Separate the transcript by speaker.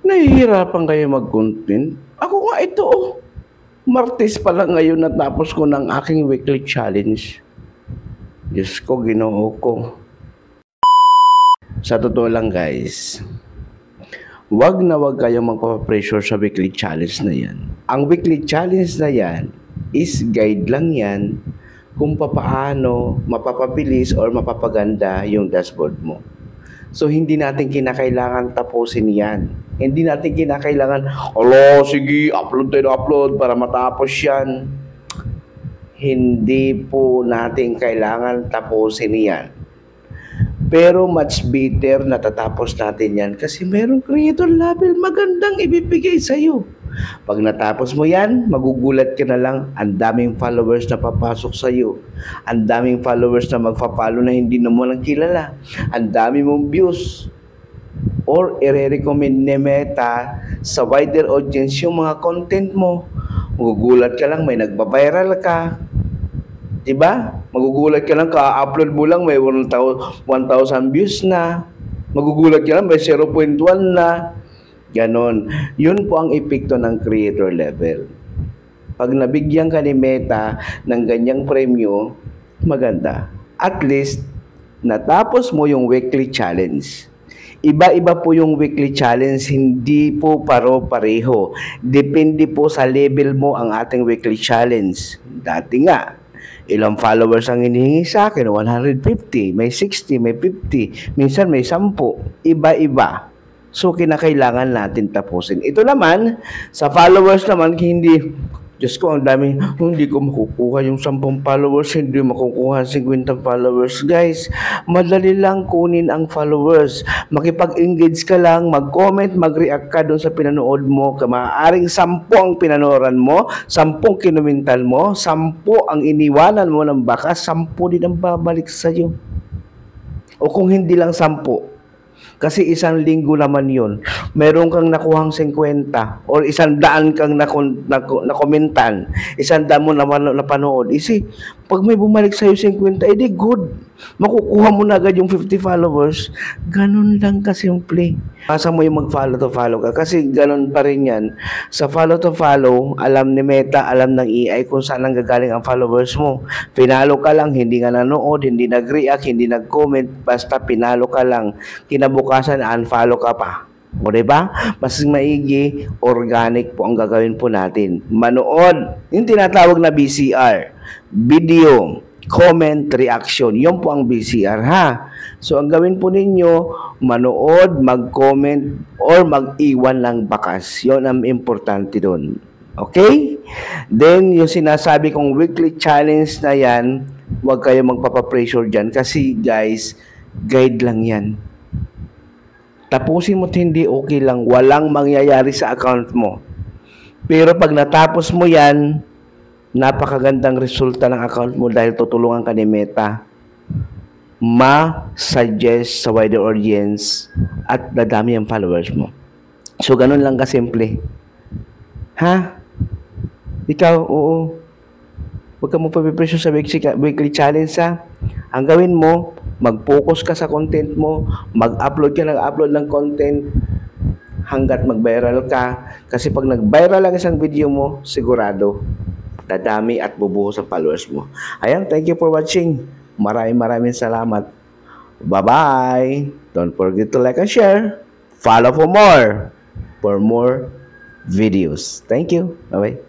Speaker 1: Nahihirapan kayo mag-content? Ako nga ito, oh. Martes pa lang ngayon natapos ko ng aking weekly challenge. Diyos ko, Ginoo ko. Sa totoo lang guys, wag na wag kayong magpapapressure sa weekly challenge na yan. Ang weekly challenge na yan is guide lang yan kung papaano mapapabilis or mapapaganda yung dashboard mo. So, hindi natin kinakailangan tapusin yan. Hindi natin kinakailangan, sige, upload tayo na upload para matapos yan. Hindi po natin kailangan tapusin yan. Pero much better na tatapos natin yan kasi merong creator level magandang ibibigay sa'yo. Pag natapos mo yan, magugulat ka na lang, ang daming followers na papasok sa'yo. Ang daming followers na magpa-follow na hindi mo lang kilala. Ang dami mong views. Or i-recommend ni Meta sa wider audience yung mga content mo. Magugulat ka lang, may nagba-viral ka. Diba? Magugulat ka lang, ka-upload mo lang, may 1,000 views na. Magugulat ka lang, may 0.1 na. Ganon. Yun po ang epekto ng creator level. Pag nabigyan ka ni Meta ng ganyang premyo, maganda. At least, natapos mo yung weekly challenge. Iba-iba po yung weekly challenge, hindi po paro-pareho. Depende po sa level mo ang ating weekly challenge. Dati nga, ilang followers ang hinihingi sa akin? 150, may 60, may 50, minsan may 10. Iba-iba. So, kinakailangan natin tapusin. Ito naman, sa followers naman, hindi, Diyos ko, ang dami, hindi ko makukuha yung 10 followers, hindi makukuha 50 followers. Guys, madali lang kunin ang followers. Makipag-engage ka lang, mag-comment, mag-react ka doon sa pinanood mo. Maaaring 10 ang pinanoran mo, 10 kinumental mo, 10 ang iniwanan mo ng baka, 10 din ang babalik sa'yo. O kung hindi lang 10, kasi isang linggo naman yun. Meron kang nakuhang 50 or 100 kang nakomentan, 100 mo naman napanood. Isi, pag may bumalik sa'yo 50, edi good. Makukuha mo na agad yung 50 followers. Ganun lang kasimple. Masa mo yung mag-follow to follow ka. Kasi ganun pa rin yan. Sa follow to follow, alam ni Meta, alam ng AI kung saan ang gagaling ang followers mo. Pinalo ka lang, hindi nga nanood, hindi nag-react, hindi nag-comment, basta pinalo ka lang. Kinabukasan, unfollow ka pa. O diba? Mas maigi, organic po ang gagawin po natin. Manood, yung tinatawag na BCR. Video, comment, reaction. Yun po ang BCR, ha? So, ang gawin po ninyo, manood, mag-comment, or mag-iwan ng bakas. Yun ang importante doon. Okay? Then, yung sinasabi kong weekly challenge na yan, huwag kayo magpapapressure dyan. Kasi, guys, guide lang yan. Tapusin mo hindi okay lang. Walang mangyayari sa account mo. Pero pag natapos mo yan, napakagandang resulta ng account mo dahil tutulungan ka ni Meta ma-suggest sa wider audience at dadami ang followers mo. So, ganun lang kasimple. Ha? Ikaw, oo. Huwag ka mo papipresyo sa weekly challenge, ha? Ang gawin mo, mag-focus ka sa content mo, mag-upload ka ng content hanggat mag-viral ka. Kasi pag nag-viral lang isang video mo, sigurado, dadami at bubuhos ang followers mo. Ayan, thank you for watching. Maraming salamat. Bye-bye. Don't forget to like and share. Follow for more videos. Thank you. Bye-bye.